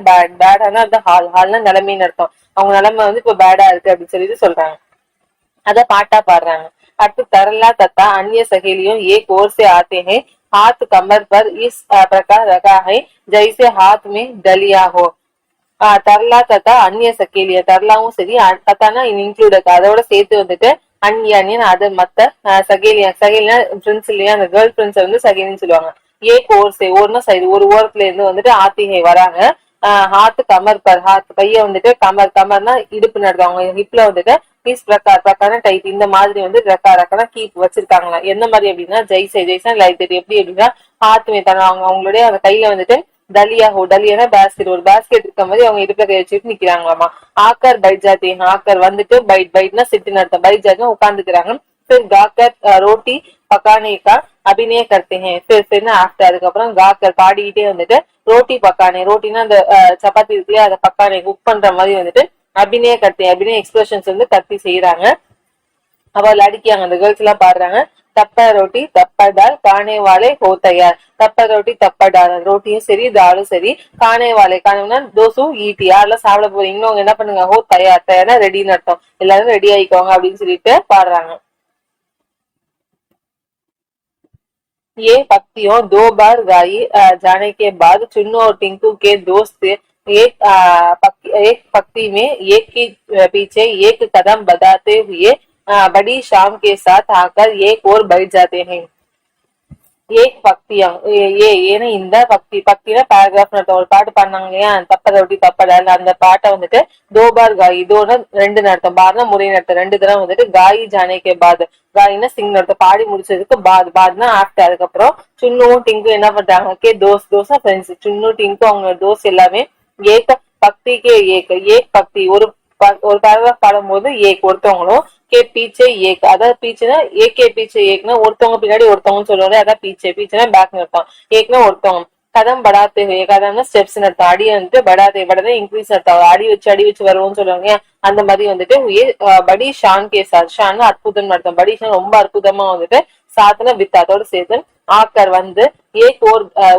Bad, பேடானா அந்த ஹால்னா நிலைமைன்னு அர்த்தம். அவங்க நிலைமை வந்து இப்ப பேடா இருக்கு அப்படின்னு சொல்லிட்டு சொல்றாங்க. अदा पाटा पढ़ रहे हैं। अतः तरला तथा अन्य सहेलियों एक ओर से आते हैं, हाथ कमर पर इस प्रकार रखा है जैसे हाथ में डलिया हो। तरला तथा अन्य सहेलिया तरलाவும் சரி தத்தானா இன்க்ளூட் அதோட சேர்த்து வந்துட்டு அன்யன் அது மத்த சகேலியா சகேலியா ஃப்ரெண்ட்ஸ் இல்லையா அந்த கேர்ள் ஃப்ரெண்ட்ஸ் வந்து சகேலின்னு சொல்லுவாங்க. ஏ கோர்ஸ் ஒருனா சைடு ஒரு ஓரத்துல இருந்து வந்துட்டு ஆத்திகை வராங்க. हाथ कमर पर हाथ கைய வந்துட்டு கமர் கமர்னா இடுப்பு நடத்துவாங்க ஹிப்ல வந்துட்டு இஸ் பிரகார் பிரகார டைப் இந்த மாதிரி வந்து ரக்கா கீப் வச்சிருக்காங்களா எந்த மாதிரி அப்படின்னா ஜெய்சா லைக் தட் எப்படி அப்படின்னா ஹாத் மேத்தாங்க அவங்களுடைய அந்த கையில வந்துட்டு டலியா ஹோ டலியா பேஸ்கெட் ஒரு பேஸ்கெட் இருக்க மாதிரி அவங்க இடுப்புல கை வச்சுட்டு நிக்கிறாங்களாமா. ஆக்கர் பைட் ஜாத்தி ஆக்கர் வந்துட்டு பைட்னா சிட்டுன்னு அர்த்தம் பைட் ஜாத்தி உட்காந்துக்கிறாங்க. फिर गाकर रोटी पकाने का अभिनय करते हैं. फिर आफ्टर அதுக்கப்புறம் गाकर பாடிட்டே வந்துட்டு ரோட்டி பக்கானே ரோட்டினா அந்த சப்பாத்தி இருக்குல்லையா அதை பக்கானே குக் பண்ற மாதிரி வந்துட்டு அபிநய கத்தி அபிநய எக்ஸ்பிரஷன்ஸ் வந்து கத்தி செய்யறாங்க. அவ லடிக்காங்க அந்த கேர்ள்ஸ் எல்லாம் பாடுறாங்க. தப்ப ரொட்டி தப்ப தால் காணே வாலே ஹோ தயார். தப்ப ரொட்டி தப்ப டால் ரோட்டியும் சரி தாலும் சரி காணே வாலே காணேன்னா தோசு ஈட்டி யாரெல்லாம் சாப்பிட போறீங்க இன்னும் என்ன பண்ணுங்க ஹோ தயார் தயார்னா ரெடின்னு அர்த்தம் எல்லாரும் ரெடி ஆயிக்கோங்க அப்படின்னு சொல்லிட்டு பாடுறாங்க. ये पत्तियों दो बार गाई जाने के बाद चुन्नू और टिंकू के दोस्त एक पत्ती में एक के पीछे एक कदम बढ़ाते हुए बड़ी शाम के साथ आकर एक और बैठ जाते हैं. ஏக் பக்தியம் ஏன்னா இந்த பக்தி பக்தினா பேராகிராஃப் ஒரு பாட்டு பாடினாங்க இல்லையா தப்ப ரொட்டி தப்படால் அந்த பாட்டை வந்துட்டு தோபார் காயி தோனா ரெண்டு நடத்தம் பார்னா முறை நடத்தம் ரெண்டு தடவை வந்துட்டு காயி ஜானேக்கே பாத் காயினா சிங் நடத்தம் பாடி முடிச்சதுக்கு பாத்னா ஆஃப்டர் அதுக்கப்புறம் சுன்னுவும் டிங்கும் என்ன பண்றாங்க கே தோசா ஃப்ரெண்ட்ஸ் சுன்னு டிங்கும் அவங்க தோஸ் எல்லாமே ஏக பக்திக்கே ஏக் பக்தி ஒரு பேராகிராஃப் பாடும்போது ஏக் ஒருத்தவங்களும் கே பீச்சே ஏக் அதாவது பீச்சுனா ஏகே பீச்சே ஏக்னா ஒருத்தவங்க பின்னாடி ஒருத்தவங்க சொல்லுவாங்க அதான் பீச்சேனா பேக் அர்த்தம் ஏக்னா ஒருத்தவங்க கதம் படாத்தே கதம்னா ஸ்டெப்ஸ் அர்த்தம் அடி வந்துட்டு படாதே இன்க்ரீஸ் அர்த்தம் அடி வச்சு வருவோம்னு சொல்லுவாங்க அந்த மாதிரி வந்துட்டு படி ஷான் கே சாத் ஷான் அற்புதம் அர்த்தம் படி ஷான் ரொம்ப அற்புதமா வந்துட்டு சாத்தன வித் அதோட சேர்த்து ஆக்கர் வந்து ஏக்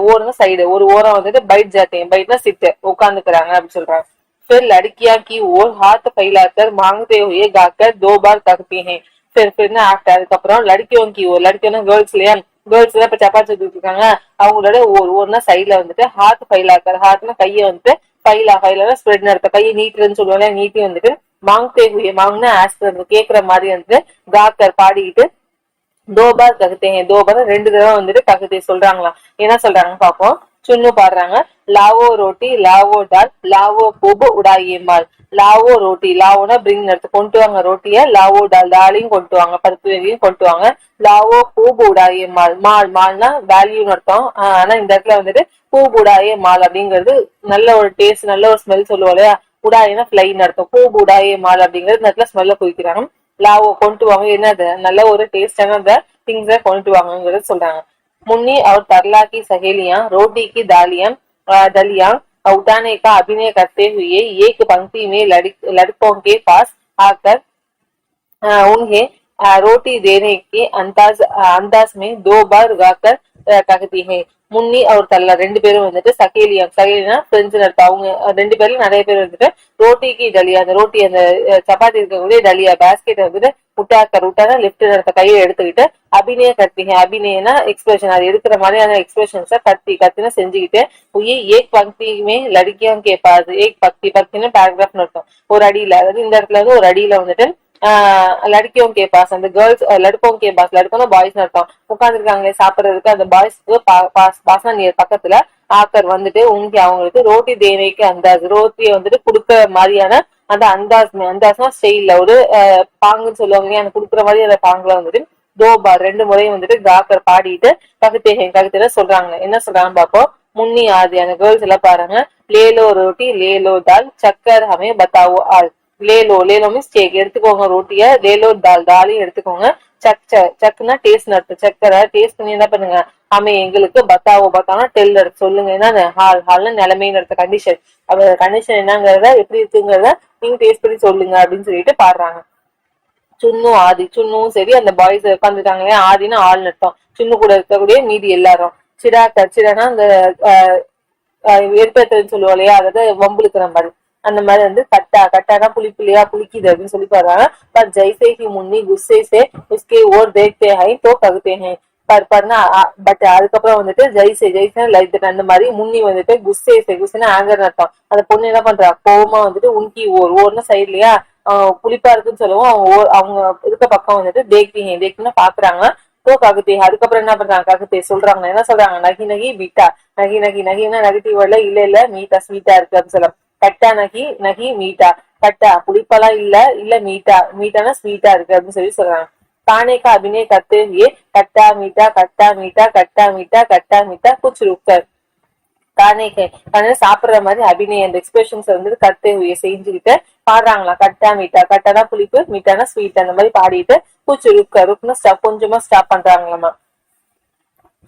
ஓர்னா சைடு ஒரு ஓரம் வந்துட்டு பைட் ஜாத்தேன் பைட்னா சிட்டு உட்காந்துக்கிறாங்க அப்படின்னு சொல்றாங்க. फिर लड़कियां की ओर हाथ फैलाकर मांगते हुए गाकर 2 बार तकती हैं. फिर ना आफ्टर அதுக்கப்புறம் लड़कियों की ओर लड़कियों கேர்ள்ஸ் இல்லையா கேர்ள்ஸ் எல்லாம் இப்ப சப்பாத்தி சுட்டு இருக்காங்க அவங்களோட ஒருனா சைட்ல வந்துட்டு ஹாத் ஃபைலாக்கர் ஹாத்னா கையை வந்துட்டு ஃபைலா ஸ்ப்ரெட் நடத்த கையை நீட்டுன்னு சொல்லுவாங்க நீட்டி வந்துட்டு மாங்கத்தே ஹுயே மாங்கனா ஆஸ்பர் கேக்குற மாதிரி வந்துட்டு காக்கர் பாடிக்கிட்டு தோபார் தகுத்தே தோபார் ரெண்டு தடவை வந்துட்டு தகுத்தே சொல்றாங்களா என்ன சொல்றாங்க பாப்போம். சுன்னு பாடுறாங்க லாவோ ரோட்டி லாவோ டால் லாவோ பூபு உடாயே மால் லாவோ ரோட்டி லாவோனா பிரிங் எடுத்து கொண்டு வாங்க ரோட்டிய லாவோ டால் டாலையும் கொண்டு வாங்க பருப்பு வகையும் கொண்டு வாங்க லாவோ பூபு உடாயே மால்னா வேல்யூன்னு அர்த்தம். ஆனா இந்த இடத்துல வந்துட்டு பூபு உடாயே மால் அப்படிங்கிறது நல்ல ஒரு டேஸ்ட் நல்ல ஒரு ஸ்மெல் சொல்லுவோம் இல்லையா உடாயினா ஃபிளைன்னு அர்த்தம் பூபு உடாயே மால் அப்படிங்கிறது இந்த இடத்துல ஸ்மெல்ல குடிக்கிறாங்க. லாவோ கொண்டு வாங்க என்னது நல்ல ஒரு டேஸ்டான அந்த திங்ஸ கொண்டு வாங்கங்கிறது சொல்றாங்க. मुन्नी और तरला की सहेलियां रोटी की दलियां उठाने का अभिनय करते हुए एक पंक्ति में लड़कों के पास आकर उन्हें रोटी देने के अंदाज में 2 बार गाकर कहती है. முன்னி அவர் தல்லா ரெண்டு பேரும் வந்துட்டு சகேலினா ஃப்ரெண்ட்ஸ் அவங்க ரெண்டு பேரும் நிறைய பேர் வந்துட்டு ரோட்டிக்கு டலியா அந்த ரோட்டி அந்த சப்பாத்தி இருக்கக்கூடிய டலியா பேஸ்கெட் வந்துட்டு உட்டானா லெப்ட் நடத்த கையை எடுத்துக்கிட்டு அபிநய கத்திங்க அபிநயனா எக்ஸ்பிரஷன் அது எடுக்கிற மாதிரியான எக்ஸ்பிரஷன்ஸ கத்தினா செஞ்சுக்கிட்டு ஏக் பக்தியுமே லடிக்கியம் கேட்பாது ஏக் பக்தினா பேராகிராஃப் நடத்தும் ஒரு அடியில அதாவது இந்த இடத்துல வந்து ஒரு அடியில வந்துட்டு लड़कियों के पास அந்த கேர்ள்ஸ் लड़कों के पास लड़कोना பாய்ஸ் அர்த்தம் உட்கார்ந்துருக்காங்க சாப்பிடுறதுக்கு அந்த பாய்ஸ்க்கு பாஸ்னா நியர் பக்கத்துல ஆக்கர் வந்துட்டு அவங்களுக்கு ரோட்டி தேவைக்கு அந்த ரோட்டியை வந்துட்டு குடுக்க மாதிரியான அந்த அந்தாஸ்னா ஸ்டைல்ல ஒரு பாங்குன்னு சொல்லுவாங்க அந்த குடுக்குற மாதிரி அந்த பாங்குல வந்துட்டு தோபார் ரெண்டு முறையும் வந்துட்டு காக்கர் பாடிட்டு ககுத்தேல சொல்றாங்க என்ன சொல்றாங்கன்னு பாப்போம். முன்னி ஆதி அந்த கேர்ள்ஸ் எல்லாம் பாருங்க லேலோ ரோட்டி லேலோ தால் சக்கர் ஹமே பத்தாவோ ஆள் லேலோ மீன்ஸ் கேக் எடுத்துக்கோங்க ரோட்டிய லேலோ தாலையும் எடுத்துக்கோங்க சக்குனா டேஸ்ட் நடத்து சக்கரை டேஸ்ட் பண்ணி என்ன பண்ணுங்க எங்களுக்கு பத்தானா டெல் எடுத்து சொல்லுங்க என்ன ஹால்னா நிலைமைன்னு எடுத்த கண்டிஷன் கண்டிஷன் என்னங்கிறத எப்படி இருக்குங்கிறத நீங்க டேஸ்ட் பண்ணி சொல்லுங்க அப்படின்னு சொல்லிட்டு பாடுறாங்க. சுன்னும் ஆதி சுன்னும் சரி அந்த பாய்ஸ் உட்காந்துட்டாங்க ஆதினா ஆள் நட்டோம் சுன்னு கூட இருக்கக்கூடிய மீதி எல்லாரும் சிரானா அந்த வெறுப்பேற்றன்னு சொல்லுவோம் இல்லையா, அதாவது வம்புழுக்கிற மாதிரி. அந்த மாதிரி வந்து கட்டா கட்டானா புளிப்பு இல்லையா, புளிக்குது அப்படின்னு சொல்லி பாருங்க. पर जैसे ही मुन्नी गुस्से से उसके ओर देखते हैं तो कहते हैं பர்னா. பட் அதுக்கப்புறம் வந்துட்டு ஜெய்சே ஜெய்சே லைட் அந்த மாதிரி முன்னி வந்துட்டு குஸ்ஸே குஸ்ஸேனா ஆங்கர் அர்த்தம். அந்த பொண்ணு என்ன பண்றா, கோவமா வந்துட்டு உன்கி ஓர்னா சைட்லயா புளிப்பா இருக்குன்னு சொல்லுவோம். அவங்க இருக்க பக்கம் வந்துட்டு தேக்திங்க தேக்தினா பாக்குறாங்க. தோ ககுத்தே அதுக்கப்புறம் என்ன பண்றாங்க, ககுத்தே சொல்றாங்க, என்ன சொல்றாங்க, நகி நகி பீட்டா. நகி நகி நகினா நெகட்டிவ் வேர்ட்ல இல்ல இல்ல மீட்டா ஸ்வீட்டா இருக்கு அப்படின்னு சொல்லலாம். கட்டா நகி நகி மீட்டா. கட்டா புளிப்பெல்லாம் இல்ல இல்ல மீட்டா மீட்டானா ஸ்வீட்டா இருக்கு அப்படின்னு சொல்லி சொல்றாங்க. खाने का अभिनय करते हुए खट्टा मीठा खट्टा मीठा खट्टा मीठा खट्टा मीठा कुछ रुककर காணைக்கு சாப்பிடுற மாதிரி அபிநயம் அந்த எக்ஸ்பிரஷன்ஸ் வந்து கத்து செஞ்சுக்கிட்டு பாடுறாங்களா. கட்டா மீட்டா, கட்டானா புளிப்பு, மீட்டானா ஸ்வீட், அந்த மாதிரி பாடிட்டு பூச்சி ருக்குன்னு ஸ்டாப் கொஞ்சமா ஸ்டாப் பண்றாங்களாமா.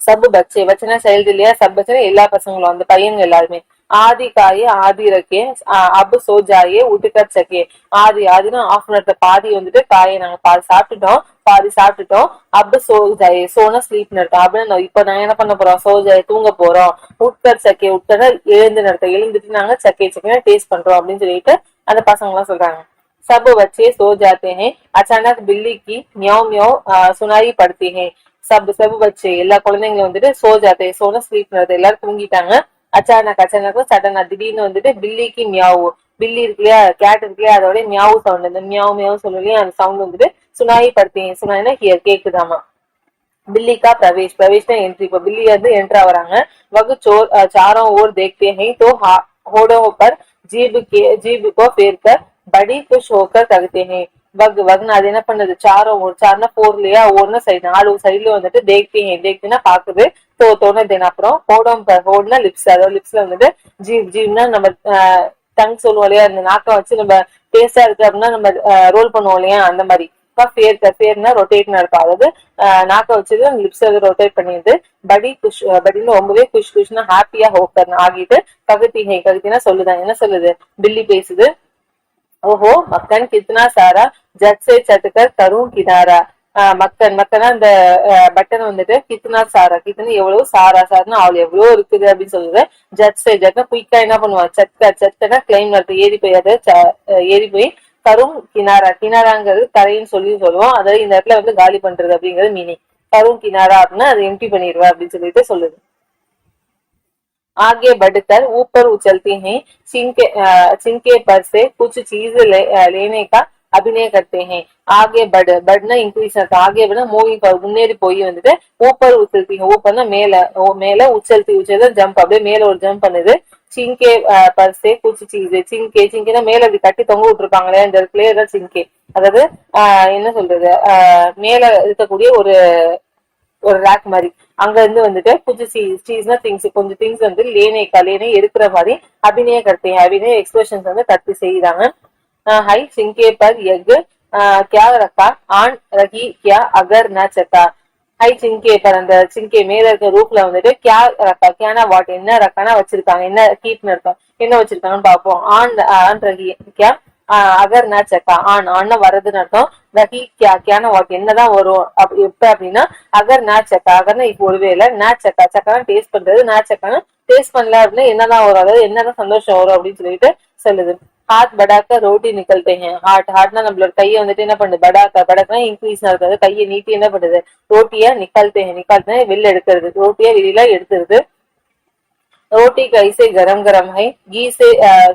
சப்பு பச்சே பச்சனா சைல்டு இல்லையா, சப் பச்சனா எல்லா பசங்களும் அந்த பையங்க எல்லாருமே. ஆதி காயே ஆதி ரக்கே அப்பு சோ ஜாயே உட்டுக்கர் சக்கே. ஆதி ஆதினா ஆஃப் அன் ஹவர் பாதி வந்துட்டு காயை நாங்க பாதி சாப்பிட்டுட்டோம், பாதி சாப்பிட்டுட்டோம். அப்பு சோ ஜாயே சோனா ஸ்லீப் நடத்தோம் அப்படின்னு. இப்ப நாங்க என்ன பண்ண போறோம், சோ ஜாயே தூங்க போறோம். உட்கர் சக்கே உட்கர் எழுந்து நடத்தோம், எழுந்துட்டு நாங்க சக்கே சக்கே டேஸ்ட் பண்றோம் அப்படின்னு சொல்லிட்டு அந்த பசங்க எல்லாம் சொல்றாங்க. सब बच्चे सो जाते हैं, अचानक बिल्ली की म्याऊ म्याऊ सुनाई पड़ती है. सब बच्चे எல்லா குழந்தைங்களும் வந்துட்டு சோ ஜாத்தே சோனா ஸ்லீப் நடத்து எல்லாரும் தூங்கிட்டாங்க. அச்சானக் அச்சானக் சடனா திடீர்னு வந்துட்டு பில்லிக்கு மியாவு, பில்லி இருக்கு இல்லையா கேட் இருக்கு இல்லையா, அதோட மியாவு சவுண்ட், இந்த மியாவு மியாவு சொல்லலையா அந்த சவுண்ட் வந்துட்டு சுனாயி படுத்தி சுனாயினா கேக்குதாமா. बिल्ली का प्रवेश, प्रवेश में एंट्री, இப்போ बिल्ली வந்து एंटर ஆவறாங்க. वह चोर चारों ओर देखते हैं तो होठों पर जीभ को फेर कर बड़ी खुश होकर कहते हैं. वग वग्ना அது என்ன பண்ணுது, चारों ओर चारना फोर இல்லையா, ஓர்னா சைடு நாலு சைடுல வந்துட்டு देखते हैं देखतेனா பாக்குது, தோன தென் அப்புறம் ஹோடம் பர் ஹோட்னா லிப்ஸ், அதாவது லிப்ஸ்ல வந்துட்டு ஜீவ்னா நம்ம டங் சொல்லுவோம் இல்லையா, அந்த நாக்கை வச்சு நம்ம டேஸ்டா இருக்கு அப்படின்னா நம்ம ரோல் பண்ணுவோம் இல்லையா, அந்த மாதிரி. பேர்னா ரொட்டேட்னு இருக்கும், அதாவது நாக்க வச்சது லிப்ஸ் ரொட்டேட் பண்ணிடுது. படி குஷ் படின்னு ரொம்பவே குஷ் குஷ்னா ஹாப்பியா ஹோக்கர் ஆகிட்டு ககுத்திகை ககுத்தினா சொல்லுதான், என்ன சொல்லுது, பில்லி பேசுது. ஓஹோ மக்கன் கித்னா சாரா ஜட் சே சட்டுக்கர் கரும் கினாரா. மக்கன் மக்கனா அந்த பட்டன் வந்துட்டு கித்னா சாரா, கித்னா எவ்வளவு, சாரா சார்னா அவள் எவ்வளவு இருக்குது அப்படின்னு சொல்லுது. ஜட் சே ஜட்னா குயிக்கா என்ன பண்ணுவான், சட்கர் சட்கனா கிளைம் நடத்து ஏறி போய், அதை ஏறி போய் கரும் கினாரா, கினாராங்கிறது கரைன்னு சொல்லுவோம், அதாவது இந்த இடத்துல வந்து காலி பண்றது அப்படிங்கிறது மீனிங். கரும் கினாரா அப்படின்னா அதை எம்டி பண்ணிடுவா அப்படின்னு சொல்லிட்டு சொல்லுது. आगे बढ़कर ऊपर उछलती हैं, चिंके पर से कुछ चीज लेने का அபிநய करते हैं. ஆகே பட்னா இன்க்ரீஸ், ஆகே பட்னா மூவிங் முன்னேறி போய் வந்துட்டு ஊப்பர் உச்சல்தி, ஊப்பர்னா மேல, மேல உச்சல்தி உச்சல் ஜம்ப், அப்படியே மேல ஒரு ஜம்ப் பண்ணுது. சிங்கே பர்சே குச்சி சீஸ், சிங்கே சிங்கேனா மேல அப்படி கட்டி தொங்க விட்டுருப்பாங்களே இந்த இடத்துல தான் சிங்கே, அதாவது என்ன சொல்றது, மேல இருக்கக்கூடிய ஒரு ஒரு ரேக் மாதிரி, அங்க இருந்து வந்துட்டு குச்சி சீஸ்னா திங்ஸ், கொஞ்சம் திங்ஸ் வந்து லேனை எடுக்கிற மாதிரி அபிநய கருத்தை அபிநய எக்ஸ்பிரஷன்ஸ் வந்து கருத்து செய்யறாங்க. हाई चिंके पर यज्ञ क्या रखा आन रही क्या अगर न चका. ஹை சிங்கே பர் அந்த சிங்கே மேல இருக்க ரூப்ல வந்துட்டு கியா ரக்கா, கியானா வாட் என்ன ரக்கானா வச்சிருக்காங்க, என்ன கீப்னு இருக்கோம் என்ன வச்சிருக்காங்கன்னு பாப்போம். ஆன் ரகி கியா அகர் ந சக்கா, ஆன்னா வரதுன்னு அர்த்தம். ரகி கியா கியானா வாட் என்னதான் வரும் எப்ப அப்படின்னா அகர் ந சக்கா, அகர்னா இப்போ ஒருவேளை, ந சக்கா சக்கானா டேஸ்ட் பண்றது, ந சக்கானா டேஸ்ட் பண்ணல அப்படின்னா என்னதான் வரும், அதாவது என்னதான் சந்தோஷம் வரும் அப்படின்னு சொல்லிட்டு சொல்லுது. हाथ बढ़ाकर रोटी निकलते हैं. हार्टனா நம்மளோட கையை வந்துட்டு என்ன பண்ணுது, படாக்கா இன்க்ரீஸ் நடக்குது, கையை நீட்டி என்ன பண்ணுது, ரோட்டியா நிக்கல்ते வெளில எடுக்கிறது, ரோட்டியா வெளியில எடுத்துருது. रोटी कैसे गरम गरम है, घी से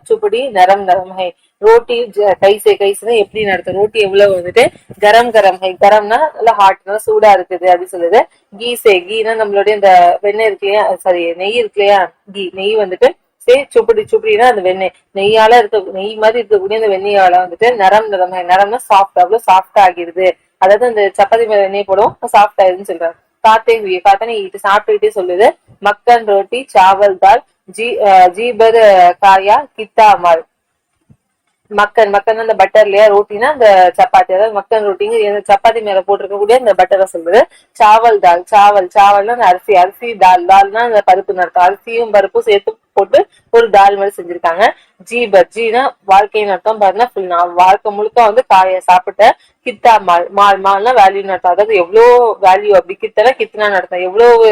चुपड़ी नरम नरम है. ரோட்டி கைசே எப்படி நடத்தும், ரோட்டி எவ்வளவு வந்துட்டு கரம் கரம் ஹை, கரம்னா நல்லா ஹாட்னா சூடா இருக்குது அப்படின்னு சொல்லுது. கீனா நம்மளுடைய இந்த வெண்ணெய் இருக்கு இல்லையா, சாரி நெய் இருக்கு இல்லையா, நெய் வந்துட்டு சுப்படினா அந்த வெண்ணெய், நெய்யால நெய் மாதிரி இருக்கக்கூடிய அந்த வெண்ணெயால வந்துட்டு நரம்னா சாஃப்ட், அவ்வளவு சாஃப்டா ஆகிடுது, அதாவது அந்த சப்பாத்தி மேல வெண்ணெய் போடும் சாஃப்ட் ஆயிருதுன்னு சொல்றாங்க. காத்தே हुए காத்தனை சாப்பிட்டுக்கிட்டே சொல்லுது. மக்கன் ரோட்டி சாவல் தால் ஜீபர் காயா கித்தா அமால். மக்கன் அந்த பட்டர் இல்லையா, ரோட்டினா அந்த சப்பாத்தி, அதாவது மக்கன் ரொட்டிங்க சப்பாத்தி மேல போட்டிருக்கக்கூடிய அந்த பட்டரை சொல்லுது. சாவல்னா அந்த அரிசி தால்னா அந்த பருப்பு நடத்தும், அரிசியும் பருப்பும் சேர்த்து போட்டு ஒரு தால் மாதிரி செஞ்சிருக்காங்க. ஜீனா வாழ்க்கைன்னு அர்த்தம், பாருன்னா ஃபுல் நான் வாழ்க்கை முழுக்க வந்து காய சாப்பிட்ட. கித்தா மால்னா வேல்யூ நடத்தும், அதாவது எவ்வளவு வேல்யூ, அப்படி கித்தனா நடத்தும் எவ்வளவு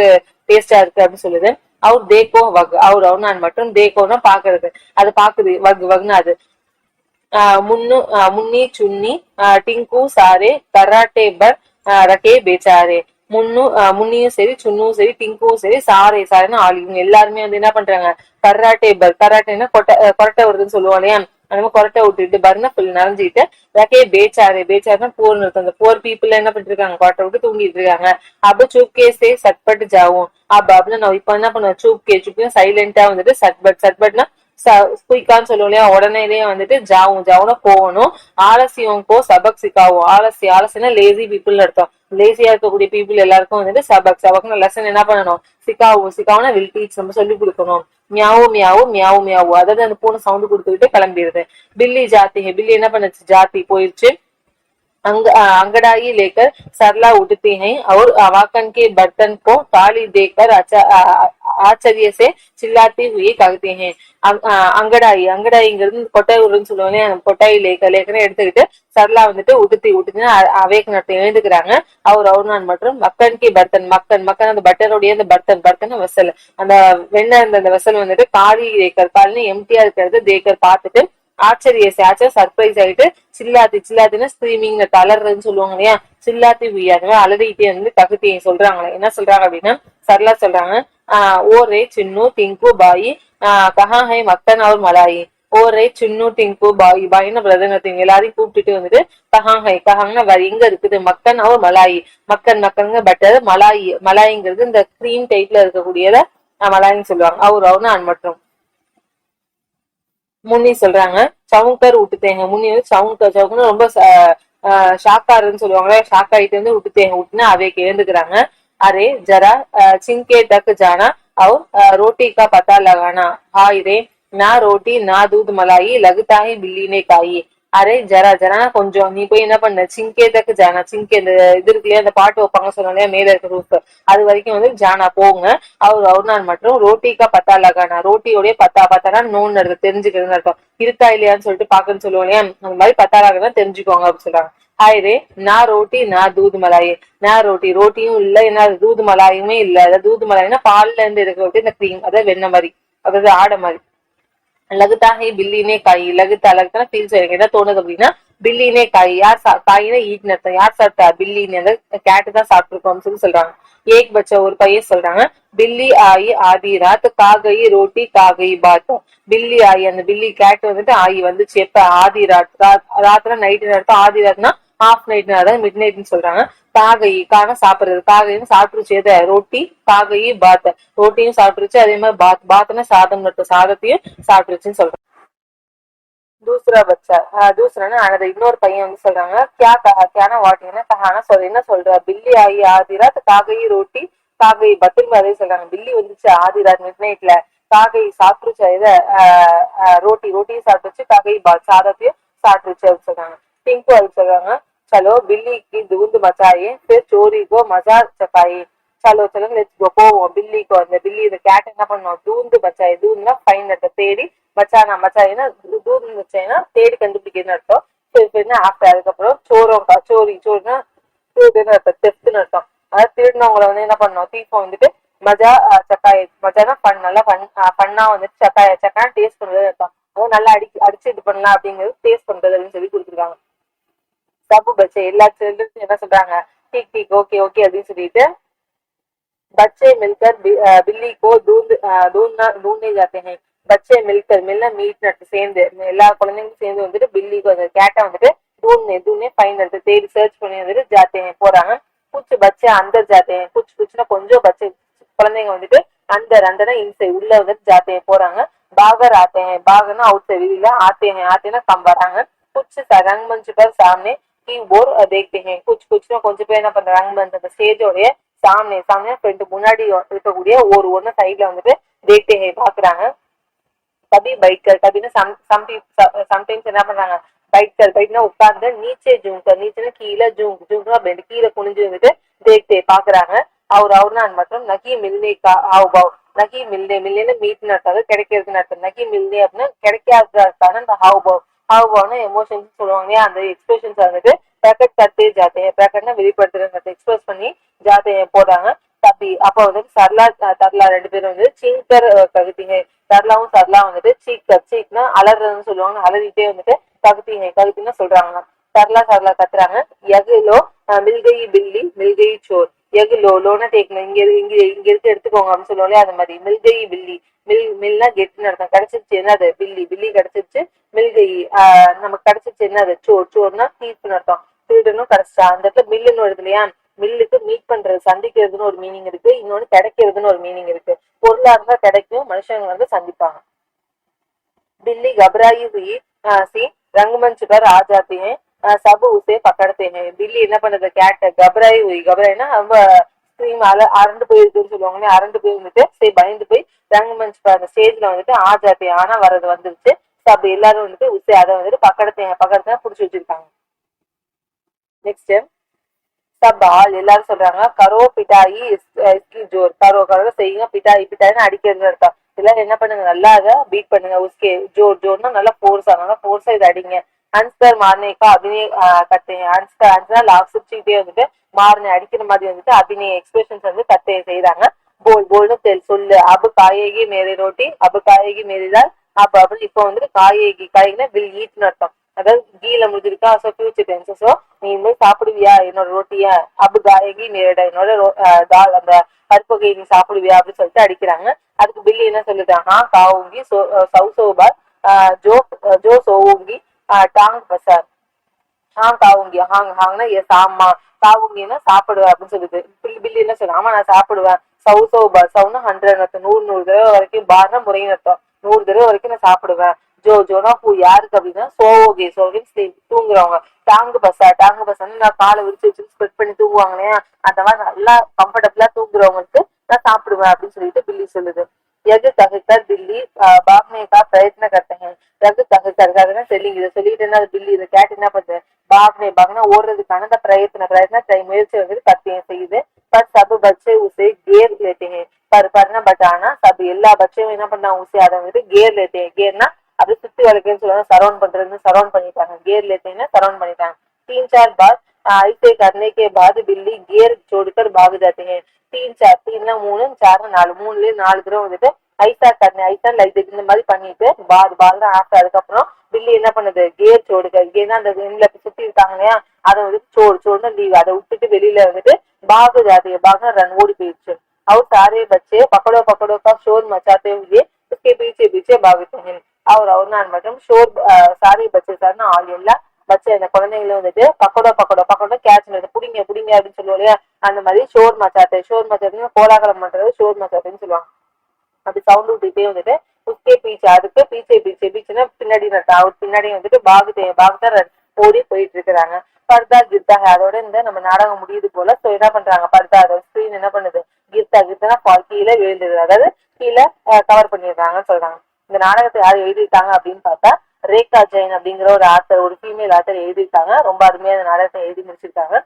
டேஸ்டா இருக்கு அப்படின்னு சொல்லுது. அவர் தேக்கோ வக், அவர் நான் மட்டும் தேக்கோன்னா பாக்குறது, அது பாக்குது, வக் வக்னா அது. मुन्नी चुन्नी टिंकू सारे कराटे बर रखे बेचारे. முன்னியும் சரி சுன்னும் சரி டிங்கும் சரி சாரை சாரைன்னு ஆள் இவங்க எல்லாருமே வந்து என்ன பண்றாங்க, கராட்டே பர், கராட்டேன்னா கொரட்டை வருதுன்னு சொல்லுவோம் இல்லையா, அந்த மாதிரி கொரட்டை விட்டுட்டு பர்னா ஃபுல் நிறைஞ்சிட்டு ரகே பேச்சாரு, பேச்சாருன்னா போர் நிறுத்தம், அந்த போர் பீப்புள் என்ன பண்ணிட்டு இருக்காங்க, கொரட்டை விட்டு தூங்கிட்டு இருக்காங்க. அப்ப சூப்கே சே சட்பட்டு ஜாவும், அப்ப அப்படின்னு நான் இப்ப என்ன பண்ணுவேன், சூப்கே சைலண்டா வந்துட்டு சட்பட், சட்பட்னா குயிக்கான்னு சொல்லுவோம் இல்லையா, உடனேலயே வந்துட்டு ஜாவும், ஜாவுனா போகணும். ஆலசியம் கோ சபக் சிக்காவும், ஆலசியம்னா லேசி பீப்புள் அர்த்தம், லேசியா இருக்கக்கூடிய பீப்புள் எல்லாருக்கும் வந்துட்டு சபக், சபக்னு லெசன் என்ன பண்ணணும், சிக்காவும், சிக்காவுனா வில் டீச், நம்ம சொல்லி கொடுக்கணும். மியாவு மியாவு மியாவு மியாவு, அதாவது அந்த பூனை சவுண்ட் கொடுத்துக்கிட்டு கிளம்பிடுது. பில்லி ஜாத்தி, பில்லி என்ன பண்ணுச்சு, ஜாத்தி போயிடுச்சு. अंगड़ाई लेकर सरला उठती हैं और वाकन के बर्तन को ताली देकर ஆச்சரிய சே சில்லாத்தி हुई कहते हैं. அங்கடாயி, அங்கடாயிங்கிறது கொட்டை உருன்னு சொல்லுவாங்க, கொட்டாய் லேக்கன்னு எடுத்துக்கிட்டு சரலா வந்துட்டு உடுத்தினா அவேக் நடத்தி எழுந்துக்கிறாங்க. அவர் நான் மற்றும் மக்கன் கி பர்த்தன், மக்கன் அந்த பட்டருடைய அந்த பர்த்தன் வெசல், அந்த வெண்ணெய் இருந்த அந்த வெசல் வந்துட்டு காலி லேக்கர், காலின்னு எம்டியா இருக்கிறது தேக்கர் பார்த்துட்டு ஆச்சரிய சர்ப்ரைஸ் ஆயிட்டு சில்லாத்தின்னா ஸ்ட்ரீமிங் தளர்றதுன்னு சொல்லுவாங்க இல்லையா, சில்லாத்தி அந்த மாதிரி அலறிட்டே வந்து தகுதி சொல்றாங்களே, என்ன சொல்றாங்க அப்படின்னா சரளா சொல்றாங்க, ஓ ரே சின்னு டிங்கு பாயி கஹா ஹை மக்கன் அவர் மலாயி. ஓ ரே சின்னு டிங்கு பாயி, பாயின்னு பிரதர் எல்லாரையும் கூப்பிட்டுட்டு வந்துட்டு கஹாங்னா வேற எங்க இருக்குது, மக்கன் அவர் மலாயி, மக்கன் பட்டர், மலாயிங்கிறது இந்த கிரீம் டைப்ல இருக்கக்கூடியத மலாயின்னு சொல்லுவாங்க. அவர் நான் மட்டும் முன்னி சொல்றாங்க சவுங்கர் விட்டுத்தேங்க, முன்னி வந்து சவுங்கர் ரொம்ப ஷாக்காருன்னு சொல்லுவாங்க, ஷாக் ஆயிட்டு வந்து விட்டுத்தேங்க விட்டுனா அவைக்கு எழுந்துக்கிறாங்க. அரே ஜரா சிங்கே தக் ஜானா और रोटी का पता लगाना, हाय रे ना रोटी ना दूध मलाई लगता है बिल्ली ने खाई. அரே ஜரா ஜரா கொஞ்சம், நீ போய் என்ன பண்ண, சிங்கே தக்கு ஜானா, சிங்கே இந்த இது இருக்குல்லையா, அந்த பாட்டு வைப்பாங்க சொன்னாலே மேல இருக்க ரூப், அது வரைக்கும் வந்து ஜானா போங்க. அவர் நான் மற்றும் ரோட்டிக்கா பத்தா லகானா, ரோட்டியோடைய பத்தானா நோன்னு அர்த்தம், தெரிஞ்சுக்கிறதுன்னு அர்த்தம், இருக்கா இல்லையான்னு சொல்லிட்டு பாக்குன்னு சொல்லுவோம் இல்லையா, அந்த மாதிரி பத்தா லகானா தெரிஞ்சுக்கோங்க அப்படின்னு சொல்றாங்க. ஹாய் ரே நா ரோட்டி நா தூது மலாய், நா ரோட்டியும் இல்ல, என்ன தூது மலாயுமே இல்ல, அதாவது தூது மலாய்னா பால்ல இருந்து எடுக்க இந்த கிரீம், அதாவது வெண்ணெய் மாதிரி, அதாவது ஆடை மாதிரி. लगता है बिल्ली ने खाई, लगता फील செய்யுங்க, என்ன தோணுது அப்படின்னா பில்லி நே காய், யார் காயினா ஈட்னு அர்த்தம், யார் சாப்பிட்டா, பில்லி அந்த கேட்டு தான் சாப்பிட்டுருக்கோம்னு சொல்லி சொல்றாங்க. ஏக் பச்சா ஒரு பையன் சொல்றாங்க, பில்லி ஆயி ஆதி ராத் காகை ரோட்டி காகை பாத். பில்லி ஆயி அந்த பில்லி கேட் வந்துட்டு ஆயி வந்துச்சு எப்ப, ஆதி ராத்னா நைட்டு நேரத்தம், ஆதி ராத்னா ஹாஃப் நைட் நேரம், மிட் நைட்னு சொல்றாங்க. காகை கான சாப்பிடுறது, காகைன்னு சாப்பிட்டுருச்சு எதை, ரொட்டி காகை பாத், ரொட்டியும் சாப்பிட்டுருச்சு, அதே மாதிரி பாத்னா சாதம், சாதத்தையும் சாப்பிட்டுருச்சுன்னு சொல்றாங்க. தூசரா பச்சா, தூசரானா அனது இன்னொரு பையன் வந்து சொல்றாங்க, கியா கஹா, கியானா வாட்டினா, கஹானா என்ன சொல்ற, பில்லி ஆயி ஆதிராத் காகை ரொட்டி காகை பத்திரிமா, அதே சொல்றாங்க, பில்லி வந்துச்சு ஆதிராத் மிட் நைட்ல, காகை சாப்பிட்டுருச்சு இதை ரோட்டியும் சாப்பிட்டுச்சு, காகை சாதத்தையும் சாப்பிட்டுருச்சு அப்படின்னு சொல்றாங்க. டிங்கு அது சொல்றாங்க, चलो बिल्ली की धुंध मचाइए फिर चोरी को मजा चकाइए. चलो चलो லெட்ஸ் கோ போவோம், பில்லிக்கு அந்த பில்லி இந்த கேட் என்ன பண்ணும், தூந்து மச்சாய், தூந்துனா ஃபைன் அர்த்தம், தேடி, மச்சாயினா தூந்து மச்சாயினா தேடி கண்டுபிடிக்கிறதுன்னு அர்த்தம். ஆஃப்டர் அதுக்கப்புறம் சோரினா திருடுன்னு அர்த்தம், தெஃப்ட்னு அர்த்தம், அதாவது திருடினவங்களை வந்து என்ன பண்ணோம், தீப்பம் வந்துட்டு மஜா சக்காய், மஜானா ஃபன், நல்லா ஃபன்னா வந்துட்டு சக்காய் டேஸ்ட் பண்றது அர்த்தம், அதாவது நல்லா அடிச்சு இது பண்ணலாம் அப்படிங்கிறது டேஸ்ட் பண்றது அப்படின்னு சொல்லி கொடுத்துருக்காங்க. தப்பு பச்சை எல்லா சில்ட்ரன்ஸும் என்ன சொல்றாங்க, டீக் டீக் ஓகே ஓகே அப்படின்னு சொல்லிட்டு बच्चे मिलकर बिल्ली को ढूंढने जाते हैं. बच्चे मिलकर मिलना மீட் நட்டு சேர்ந்து, எல்லா குழந்தைங்களும் சேர்ந்து வந்துட்டு பில்லிக்கு அந்த கேட்டை வந்துட்டு தூண்ணே ஃபைன் எடுத்து தேடி சர்ச் பண்ணி வந்துட்டு ஜாத்தே போறாங்க. குச்சு பச்சை அந்தர் ஜாத்தே, குச்சுனா கொஞ்சம் பச்சை குழந்தைங்க வந்துட்டு அந்தனா இன்சைட் உள்ள வந்துட்டு ஜாத்தே போறாங்க. பாகர் ஆத்தே, பாகர்னா அவுட் சைடு, வெளியில ஆத்தேனா கம் வராங்க. குச்சு ரங்கமஞ்சு पर सामने की ओर देखते हैं. குச்சுனா கொஞ்சம் பேர் என்ன பண்றாங்க, ரங்கமஞ்சு அந்த ஸ்டேஜோடைய சாமனே ஃப்ரெண்ட் முன்னாடி இருக்கக்கூடிய ஒன்னு சைட்ல வந்துட்டு தேக்தே ஹே பாக்குறாங்க. கபி பைட்கர், கபினா சம்டைம்ஸ் என்ன பண்றாங்க, பைட்னா உட்கார்ந்து, நீச்சே நீச்சேன்னா கீழே, ஜூங்னா பெண்ட், கீழே குனிஞ்சு வந்துட்டு தேக்தே பாக்குறாங்க. அவர் நான் மற்றும் நகி மில்னே ஆவ் பாவ், நகி மில்னே மீட்னு அர்த்தம், கிடைக்கிறதுன்னு அர்த்தம், நகி மில்னே அப்படின்னா கிடைக்காததுக்கான அந்த ஹாவ் பாவ்னா எமோஷன்ஸ் சொல்லுவாங்க, அந்த எக்ஸ்பிரஷன்ஸ் வந்துட்டு பிரகட் கட்டே ஜாத்தே, பிரகட்னா வெளிப்படுத்துறது, எக்ஸ்பிரஸ் பண்ணி ஜாத்தே போறாங்க. தப்பி அப்ப வந்துட்டு சரளா தரலா ரெண்டு பேரும் வந்து சீங்கர் ககுத்திகை. சரளாவும் சரளா வந்துட்டு சீக்கர், சீக்னா அலறதுன்னு சொல்லுவாங்க, அலறிட்டே வந்துட்டு ககுத்திகை ககுத்தின்னு சொல்றாங்க. சரளா சரளா கத்துறாங்க. எகுலோ மில்கை பில்லி மில்கை சோர். எகுலோ லோனா டேக்ல இங்க இங்க இங்க இருக்கு எடுத்துக்கோங்க அப்படின்னு சொல்லுவாங்களே அது மாதிரி. மில்கை பில்லி, மில்னா கெட்னு அர்த்தம். கிடைச்சிருச்சு என்னது பில்லி, பில்லி கிடைச்சிருச்சு. மில்கை நமக்கு கிடைச்சிருச்சு என்னது சோர், சோர்னா தீர்ப்புன்னு அர்த்தம். திருடனும் கிடைச்சா அந்த இடத்துல மில்லுன்னு வருது இல்லையா, மில்லுக்கு மீட் பண்றது சந்திக்கிறதுன்னு ஒரு மீனிங் இருக்கு, இன்னொன்னு கிடைக்கிறதுன்னு ஒரு மீனிங் இருக்கு. பொருளா இருந்தா கிடைக்கும், மனுஷங்க வந்து சந்திப்பாங்க. बिल्ली घबराई हुई सी रंगमंच पर आ जाती है. सब उसे पकड़ते हैं. बिल्ली என்ன பண்ணுது, கேட் கபராயி हुई, கபராயினா ரொம்ப ஸ்ட்ரீம் அரண்டு போயிருக்குன்னு சொல்லுவாங்க, அரண்டு போய் வந்துட்டு சரி பயந்து போய் ரங்கமஞ்ச் அந்த ஸ்டேஜ்ல வந்துட்டு ஆ ஜாத்தி ஆனா வரது வந்துருச்சு. சப் எல்லாரும் வந்துட்டு உசை அதை வந்துட்டு பக்கத்துல புடிச்சு வச்சிருக்காங்க. நெக்ஸ்ட் सब ஆல் எல்லாரும் சொல்றாங்க கரோ பிட்டாயி இஸ்கி ஜோர். கரோ கரோ செய்யுங்க, பிட்டாயி பிட்டாயின்னு அடிக்கிறதுன்னு அர்த்தம். எல்லாரும் என்ன பண்ணுங்க, நல்லா அதை பீட் பண்ணுங்க. உஸ்கே ஜோர் ஜோர்னா நல்லா ஃபோர்ஸா இதை அடிங்க. ஹன்ஸ்கர் மார்னேக்கா அபிநய கத்தைங்க. ஹன்ஸ்கர் ஹன்ஸ்னா லாக் சிரிச்சுக்கிட்டே வந்துட்டு மார்னே அடிக்கிற மாதிரி வந்துட்டு அபிநய எக்ஸ்பிரஷன்ஸ் வந்து கத்தைய செய்யறாங்க. போல் போல்னு சொல்லு. அபு காயேகி மேரி ரோட்டி, அபு காயேகி மேரி தால். அப்ப அப்படின்னு இப்போ வந்துட்டு காயேகி, காய்னா வில் ஈட்னு அர்த்தம். அதாவது கீழ முடிஞ்சிருக்கா, ஸோ ஃபியூச்சர் டென்ஸ். ஸோ நீ இனிமேல் சாப்பிடுவியா என்னோட ரொட்டிய, அபு காயகி மேரிடா, என்னோட தால் அந்த பருப்புகை நீ சாப்பிடுவியா அப்படின்னு சொல்லிட்டு அடிக்கிறாங்க. அதுக்கு பில்லி என்ன சொல்லுதான், காவுங்கி சௌசோபார் ஜோ ஜோ சோவுங்கி டாங் பசார். காவுங்கி ஹாங்னா எஸ் ஆமா, காவுங்கின்னா சாப்பிடுவேன் அப்படின்னு சொல்லுது. பில்லி என்ன சொல்லுங்க, ஆமா நான் சாப்பிடுவேன். சௌசோபார், சவுனா 100 நூறு, 100 தடவை வரைக்கும், பார்னா முறைன்னு அர்த்தம். 100 தடவை வரைக்கும் நான் சாப்பிடுவேன். ஜோனா பூ யாருக்கு அப்படின்னா சோகே, தூங்குறவங்க. டாங்கு பசான்னு நான் காலை விரிச்சு ஸ்ப்ரெட் பண்ணி தூங்குவாங்க இல்லையா, அந்த மாதிரி நல்லா கம்ஃபர்டபுளா தூங்குறவங்களுக்கு நான் சாப்பிடுவேன் அப்படின்னு சொல்லிட்டு பில்லி சொல்லுது. எது தகுக்கர் பில்லி பாக்னே கா பிரயத்ன करते हैं. எது தகுக்கர் சொல்லிங்க, இதை சொல்லிட்டு என்ன பில்லி இதை கேட்டு என்ன பண்ணுது, பாக்னா ஓடுறதுக்கான அந்த பிரயத்ன முயற்சி வந்து கத்தியம் செய்யுது. பட் சபு பச்சை உசே கேர் लेते हैं. பர்னா பட் ஆனா சபு எல்லா பச்சையும் என்ன பண்ணாங்க, உசே அதை வந்து கேர் लेते हैं. கேர்னா அப்படி சுத்தி வளைக்குன்னு சொல்லுவாங்க, சரௌண்ட் பண்றதுன்னு சரௌண்ட் பண்ணிட்டாங்க. गेर लेते हैं सराउंड பண்ணிட்டாங்க. 3-4 बार ऐसे करने के बाद बिल्ली गियर छोड़कर भाग जाते हैं. 3-4 3 3 4 4 3 4 தடவை வந்துட்டு ஐசா கண்ணு ஐசா லைட் இந்த மாதிரி பண்ணிட்டு பால் தான் ஆஃப். அதுக்கப்புறம் பில்லி என்ன பண்ணுது, கியர் சோடுக்க, கியர்னா அந்த எண்ணில சுத்தி இருக்காங்க இல்லையா, அதை வந்துட்டு சோடுன்னு லீவ், அதை விட்டுட்டு வெளியில வந்துட்டு பாகு ஜாதிய பாக ரன் ஓடி போயிடுச்சு. और सारे बच्चे पकड़ो पकड़ो का शोर मचाते हुए उसके पीछे पीछे भागते हैं. அவர் நான் மட்டும் ஷோர் சாரி பச்சை சார்னு ஆள் எல்லாம் பச்சை அந்த குழந்தைங்களும் வந்துட்டு பக்கோடோ கேட்ச் புடிங்க புடிங்க அப்படின்னு சொல்லுவோம் இல்லையா, அந்த மாதிரி ஷோர் மச்சாத்தை கோலாகலம் பண்றது ஷோர் மச்சாத்தைன்னு சொல்லுவாங்க. அப்படி சவுண்ட் விட்டுட்டே வந்துட்டு உஸ்கே பீச்சே, அதுக்கு பீச்சேன்னா பின்னாடி அவர் பின்னாடி வந்துட்டு பாகுதான் ஓடி போயிட்டு இருக்கிறாங்க. பர்தா கிர்தா அதோட இந்த நம்ம நாடகம் முடியுது போல. ஸோ என்ன பண்றாங்க, பர்தா அதோட ஸ்கிரீன் என்ன பண்ணுது, கிர்தா கீழே விழுந்தது, அதாவது கீழே கவர் பண்ணிடுறாங்கன்னு சொல்றாங்க. இந்த நாடகத்தை யார் எழுதியிருக்காங்க அப்படின்னு பார்த்தா ரேகா ஜெயின் அப்படிங்கிற ஒரு ஆத்தர், ஒரு ஃபீமேல் ஆத்தர் எழுதியிருக்காங்க. ரொம்ப அருமையா இந்த நாடகத்தை எழுதி முடிச்சிருக்காங்க.